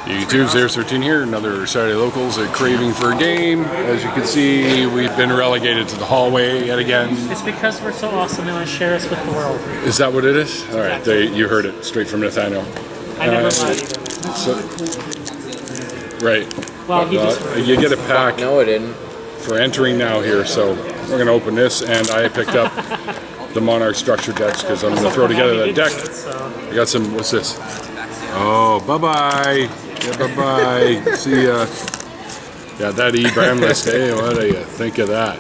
YouTube's Air13 here, another Saturday Locals at Craving for a Game. As you can see, we've been relegated to the hallway yet again. It's because we're so awesome and want to share us with the world. Is that what it is? All right, you heard it straight from Nathaniel. I never lied either. Right. Well, you get a pack No, it didn't. for entering now here, so we're going to open this, and I picked up the Monarch structure decks because I'm going to throw together that deck. I got some, what's this? Oh, bye-bye. Yeah, bye-bye. See ya. Yeah, that E-brand list, hey, what do you think of that?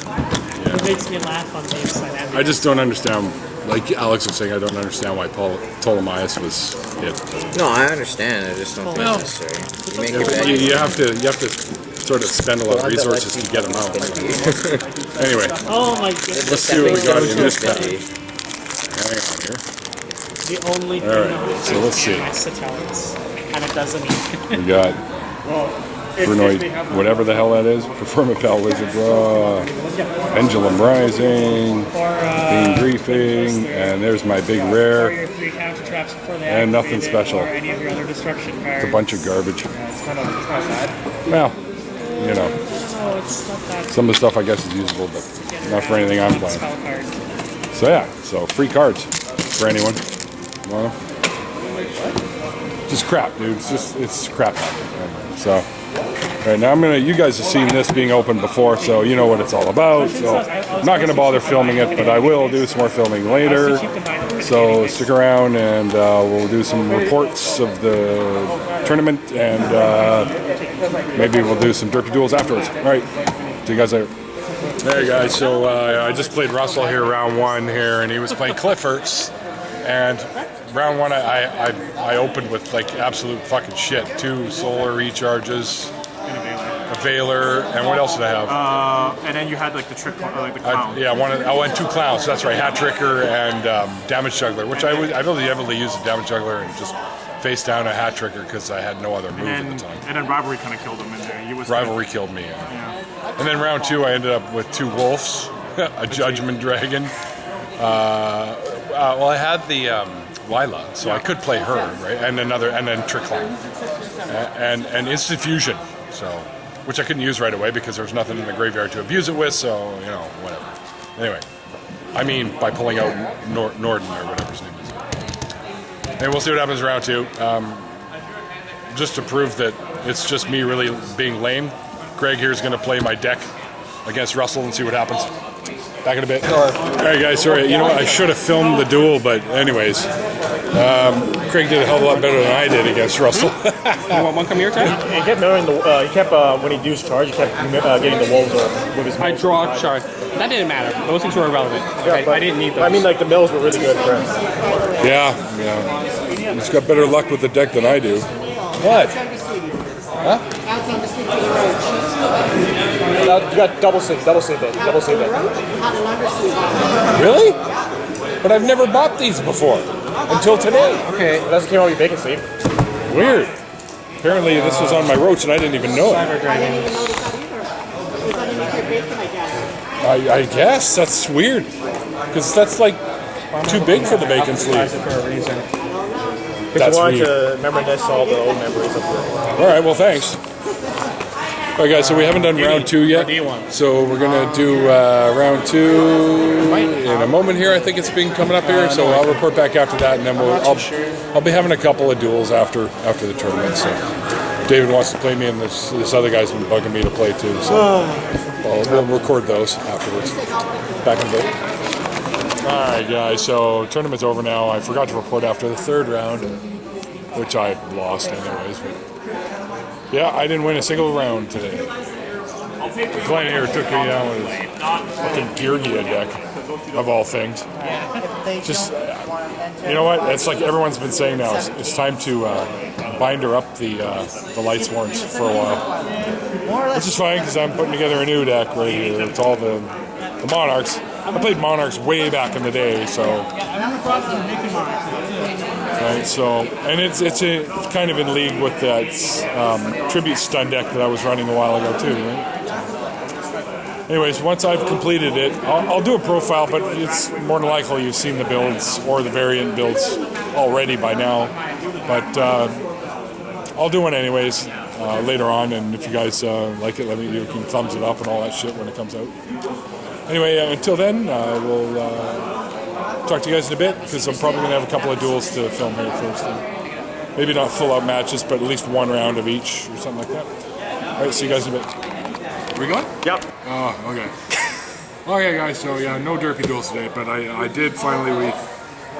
Yeah. It makes me laugh on the inside. I just don't understand, like Alex was saying, I don't understand why Ptolemaeus was hit. No, I understand. I just don't think it's necessary. You have to sort of spend a lot of resources to get them out. Anyway, oh my goodness. Let's see what we got in this pack. Hang on here. The only thing so let's see. And it doesn't We got Brunoid, whatever the hell that is. Performapal Wizard Raw, Pendulum Rising, Being Griefing, and there's my big rare. And nothing special. It's a bunch of garbage. Well, you know, some of the stuff I guess is usable, but not for anything I'm playing. So yeah, so free cards for anyone. Well, just crap, dude. It's crap. So, right now you guys have seen this being opened before, so you know what it's all about. So, I'm not going to bother filming it, but I will do some more filming later. So, stick around and we'll do some reports of the tournament and maybe we'll do some derpy duels afterwards. All right, see you guys later. Hey guys, so I just played Russell here round one here, and he was playing Cliffords. And round one, I opened with like absolute fucking shit. 2 solar recharges, a Veiler, and what else did I have? And then you had like the trick, like the clown. I went 2 clowns. That's right, Hat Tricker and Damage Juggler, which I really heavily used the Damage Juggler and just face down a Hat Tricker because I had no other move at the time. And then Rivalry kind of killed him in there. Rivalry killed me. Yeah. And then round 2, I ended up with 2 wolves, a Judgment Dragon. Well, I had the Lila, so I could play her, right? And then Trick Clown, and Instant Fusion, so which I couldn't use right away because there was nothing in the graveyard to abuse it with. So you know, whatever. Anyway, I mean by pulling out Norden or whatever his name is. And we'll see what happens in round 2. Just to prove that it's just me really being lame, Greg here is going to play my deck against Russell and see what happens. Back in a bit. All right, guys, sorry. You know what? I should have filmed the duel, but anyways. Craig did a hell of a lot better than I did against Russell. You want one come here, Ted? He kept mirroring he kept, when he used charge, he kept getting the wolves with his I draw a charge. That didn't matter. Those things were irrelevant. Yeah, but I didn't need those. I mean, like, the mills were really good for him. Yeah. He's got better luck with the deck than I do. What? Huh? You got double sleeve it. Really? But I've never bought these before until today. Okay. It doesn't came out with your bacon sleeve. Weird. Apparently this was on my roach and I didn't even know it. I guess that's weird because that's like too big for the bacon sleeve. Because you wanted to reminisce all the old memories of the... All right, well, thanks. All right, guys, so we haven't done round 2 yet. So we're going to do round 2 in a moment here. I think it's been coming up here, so I'll report back after that, and then I'll be having a couple of duels after the tournament. So David wants to play me, and this other guy's been bugging me to play too. So we'll record those afterwards. Back in a bit. All right, guys, so tournament's over now. I forgot to report after the 3rd round, which I lost anyways. But yeah, I didn't win a single round today. The client here took me down with his fucking Geargia deck, of all things. Just, you know what? It's like everyone's been saying now. It's time to binder up the Light Sworns for a while. Which is fine, because I'm putting together a new deck right here. It's all the Monarchs. I played Monarchs way back in the day, so. Right, so, and it's kind of in league with that tribute stun deck that I was running a while ago too, right? Anyways, once I've completed it, I'll do a profile, but it's more than likely you've seen the builds or the variant builds already by now. But I'll do one anyways later on, and if you guys like it, you can thumbs it up and all that shit when it comes out. Anyway, until then, we'll talk to you guys in a bit, because I'm probably going to have a couple of duels to film here first. And maybe not full-out matches, but at least one round of each or something like that. All right, see you guys in a bit. Are we going? Yep. Oh, okay. Okay, guys, so yeah, no derpy duels today, but I did finally, we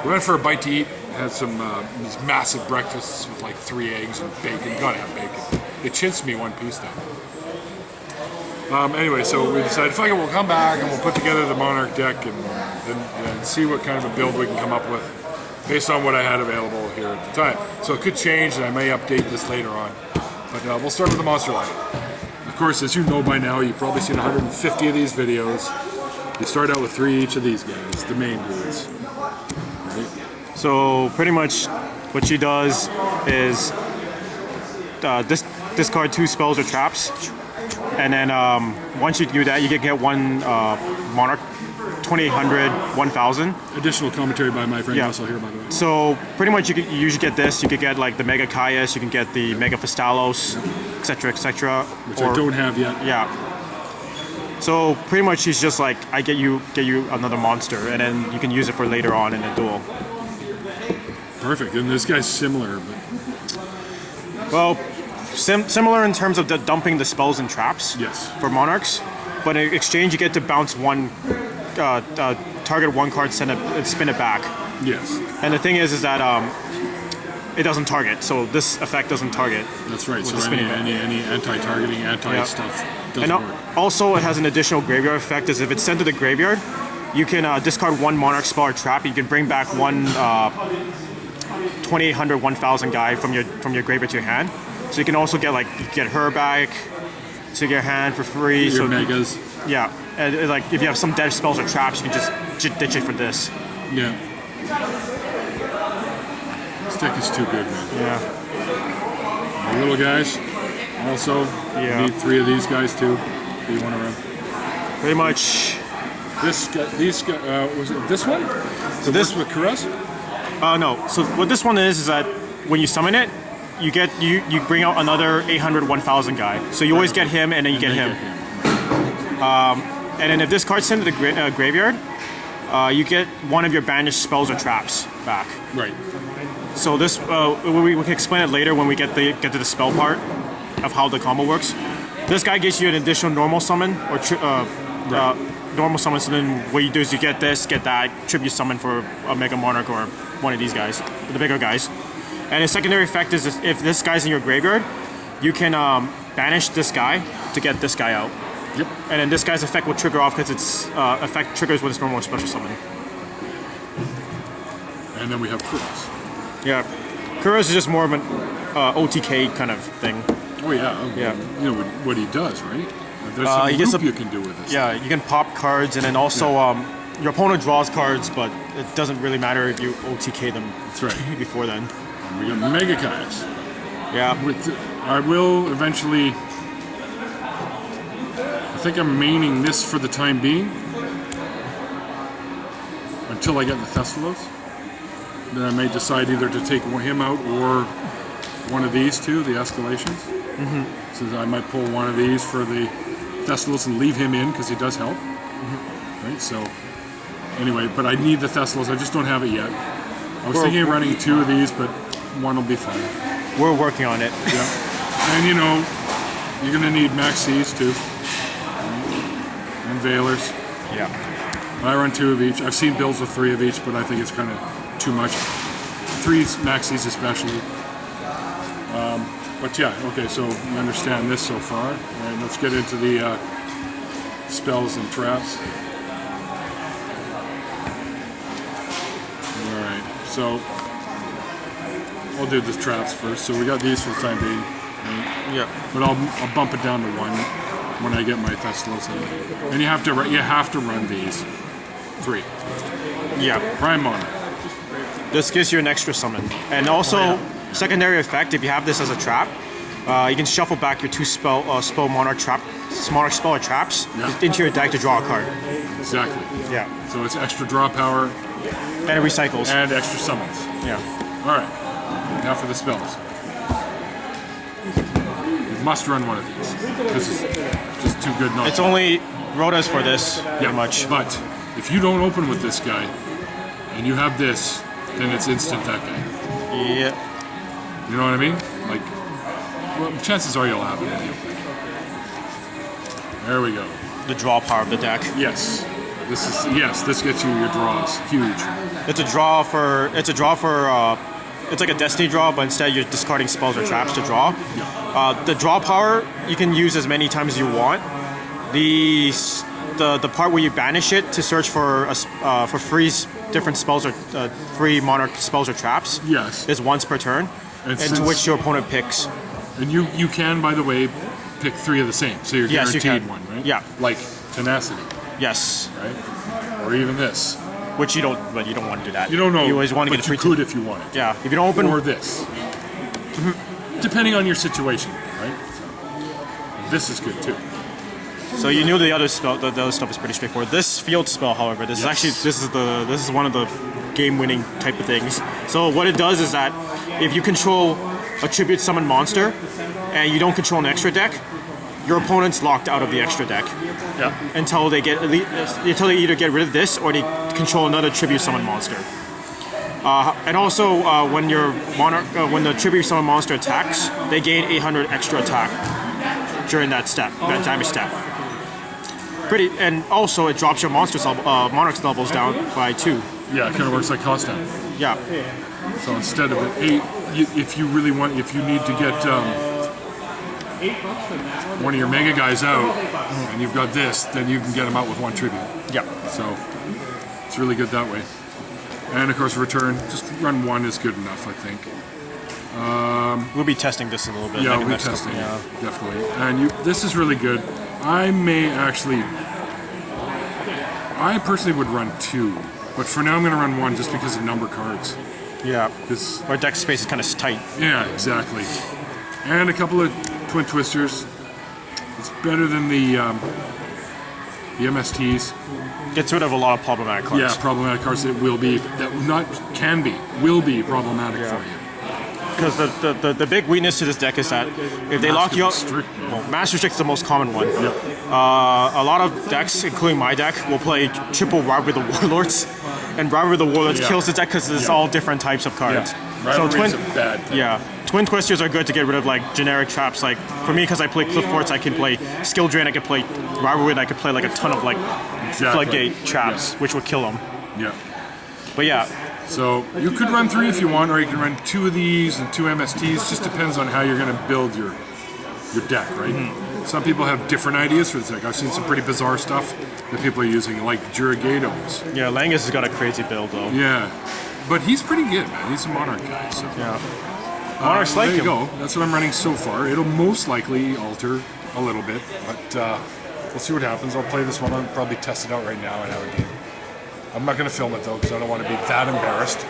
went for a bite to eat, had some these massive breakfasts with like 3 eggs and bacon. Gotta have bacon. They chinced me one piece though. Anyway, so we decided, fuck it, we'll come back and we'll put together the Monarch deck and see what kind of a build we can come up with based on what I had available here at the time. So it could change, and I may update this later on. But we'll start with the monster line. Of course, as you know by now, you've probably seen 150 of these videos. You start out with 3 each of these guys, the main dudes. Right? So pretty much what she does is discard 2 spells or traps, and then once you do that, you can get one Monarch 2800, 1000. Additional commentary by my friend Russell here, by the way. So pretty much you usually get this. You could get like the Mega Caius, you can get the Mega Festalos, etc., etc. Which I don't have yet. Yeah. So pretty much she's just like, I get you another monster, and then you can use it for later on in the duel. Perfect. And this guy's similar, but Well, similar in terms of dumping the spells and traps. Yes. For Monarchs, but in exchange you get to bounce one, target 1 card, spin it back. yes, And the thing is that it doesn't target, so this effect doesn't target. that's right. So the spinning any anti-targeting, anti-stuff doesn't And work. also it has an additional graveyard effect, is if it's sent to the graveyard, you can discard 1 Monarch spell or trap. You can bring back one 2800, 1000 guy from your graveyard to your hand. So you can also get her back to your hand for free. Your So megas. yeah, and like if you have some dead spells or traps, you can just ditch it for this. Yeah. This deck is too good, man. Yeah. The little guys. Also, Yeah. you need 3 of these guys too. If you want to run. Pretty much. This guy, these guys, was it this one? So this- with Caress? No. So what this one is that when you summon it, you bring out another 800, 1000 guy. So you always get him, and then you get him. And then if this card's sent to the graveyard, you get one of your banished spells or traps back. Right. So this, we can explain it later when we get to the spell part of how the combo works. This guy gives you an additional normal summon or normal summon. So then what you do is you get this, get that, tribute summon for a Mega Monarch or one of these guys, the bigger guys. And the secondary effect is if this guy's in your graveyard, you can banish this guy to get this guy out. Yep. And then this guy's effect will trigger off because its effect triggers with its normal special summon. And then we have Caress. Yeah. Kuros is just more of an OTK kind of thing. Oh yeah. Yeah. You know what he does, right? There's some he gets loop a- you can do with this. Yeah, you can pop cards, and then also your opponent draws cards, but it doesn't really matter if you OTK them. That's right. Before then. And we got Mega Caius. Yeah. I will eventually. I think I'm maining this for the time being until I get the Thessalos. Then I may decide either to take him out or one of these two, the escalations. Mm-hmm. So I might pull one of these for the Thessalos and leave him in because he does help. Mm-hmm. Right. So anyway, but I need the Thessalos. I just don't have it yet. I was thinking of running 2 of these, but one will be fine. We're working on it. Yeah. And you know, you're gonna need Maxis too. And Veilers. Yeah. I run 2 of each. I've seen builds with 3 of each, but I think it's kind of too much. 3 Maxis especially. But yeah, okay, so you understand this so far. All right, let's get into the spells and traps. All right, so I'll do the traps first. So we got these for the time being. Right? Yeah. But I'll bump it down to 1 when I get my Thessalos in. And you have to run these 3. Yeah. Prime Monarch. This gives you an extra summon, and also secondary effect. If you have this as a trap, you can shuffle back your 2 spell Monarch spell or traps into your deck to draw a card. Exactly. Yeah. So it's extra draw power And it recycles. and extra summons. Yeah. All right. Now for the spells. Must run one of these because it's just too good not. It's only Rhoda's for this, yeah, pretty much. But if you don't open with this guy and you have this, then it's instant that guy. Yeah. You know what I mean? Like, well, chances are you'll have it when you open. There we go. The draw power of the deck. Yes. This gets you your draws. Huge. It's a draw for. It's like a destiny draw, but instead you're discarding spells or traps to draw. The draw power you can use as many times as you want. The part where you banish it to search for free different spells or free monarch spells or traps. Yes. Is once per turn, and to which your opponent picks. And you can, by the way, pick 3 of the same, so you're Yes, you guaranteed can. one, right? Yeah. Like tenacity, Yes. right? Or even this. Which you don't want to do that. You don't know. You always want to but get a free. you could if you wanted. Yeah. If you don't open. Or this. Depending on your situation, right? So, this is good too. So you knew the other spell. The other stuff is pretty straightforward. This field spell, however, this is one of the game-winning type of things. So what it does is that if you control a tribute summon monster and you don't control an extra deck, your opponent's locked out of the extra deck. Yeah. Until they either get rid of this or they control another tribute summon monster. And also when your when the tribute summon monster attacks, they gain 800 extra attack during that damage step. And also it drops your monarch's levels down by 2. Yeah, it kind of works like cost down. Yeah. So instead of an 8, if you need to get one of your mega guys out, and you've got this, then you can get them out with 1 tribute. Yeah. So it's really good that way. And of course, return, just run 1 is good enough, I think. We'll be testing this a little bit. Yeah, we'll be testing it, definitely. And this is really good. I personally would run 2, but for now I'm going to run 1 just because of number cards. Yeah. Because our deck space is kind of tight. Yeah, exactly. And a couple of Twin Twisters. It's better than the MSTs. Gets rid of a lot of problematic cards. Yeah, problematic cards that will be problematic for you. Because the big weakness to this deck is that if they lock you up, Master Restrict is the most common one. Yep. A lot of decks, including my deck, will play triple Rivalry of the Warlords, and Rivalry of the Warlords kills the deck because it's all different types of cards. Yeah. Rivalry is a bad thing. Yeah, Twin Twisters are good to get rid of like generic traps. Like for me, because I play Cliff Forts, I can play Skill Drain, I can play Rivalry, and I can play like a ton of like Floodgate traps, which would kill them. Yeah. But yeah. So you could run 3 if you want, or you can run 2 of these and 2 MSTs. Just depends on how you're going to build your deck, right? Mm-hmm. Some people have different ideas for this deck. I've seen some pretty bizarre stuff that people are using, like Jurigatos. Yeah, Langus has got a crazy build though. Yeah, but he's pretty good, man. He's a Monarch guy. So yeah, Monarchs like there you him. go. That's what I'm running so far. It'll most likely alter a little bit, but we'll see what happens. I'll play this one. I'll probably test it out right now and have a game. I'm not going to film it though because I don't want to be that embarrassed.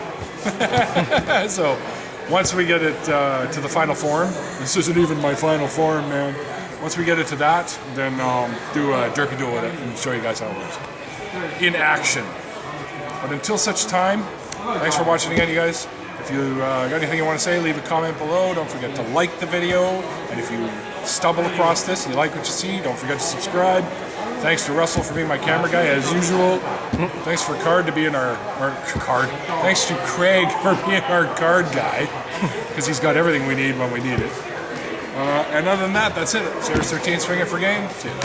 So once we get it to the final form, this isn't even my final form, man. Once we get it to that, then I'll do a derpy duel with it and show you guys how it works in action. But until such time, thanks for watching again, you guys. If you got anything you want to say, leave a comment below. Don't forget to like the video. And if you stumble across this and you like what you see, don't forget to subscribe. Thanks to Russell for being my camera guy, as usual. Thanks for Card to being our card. Thanks to Craig for being our card guy, because he's got everything we need when we need it. And other than that, that's it. Sarah's 13 swinging for game. See you.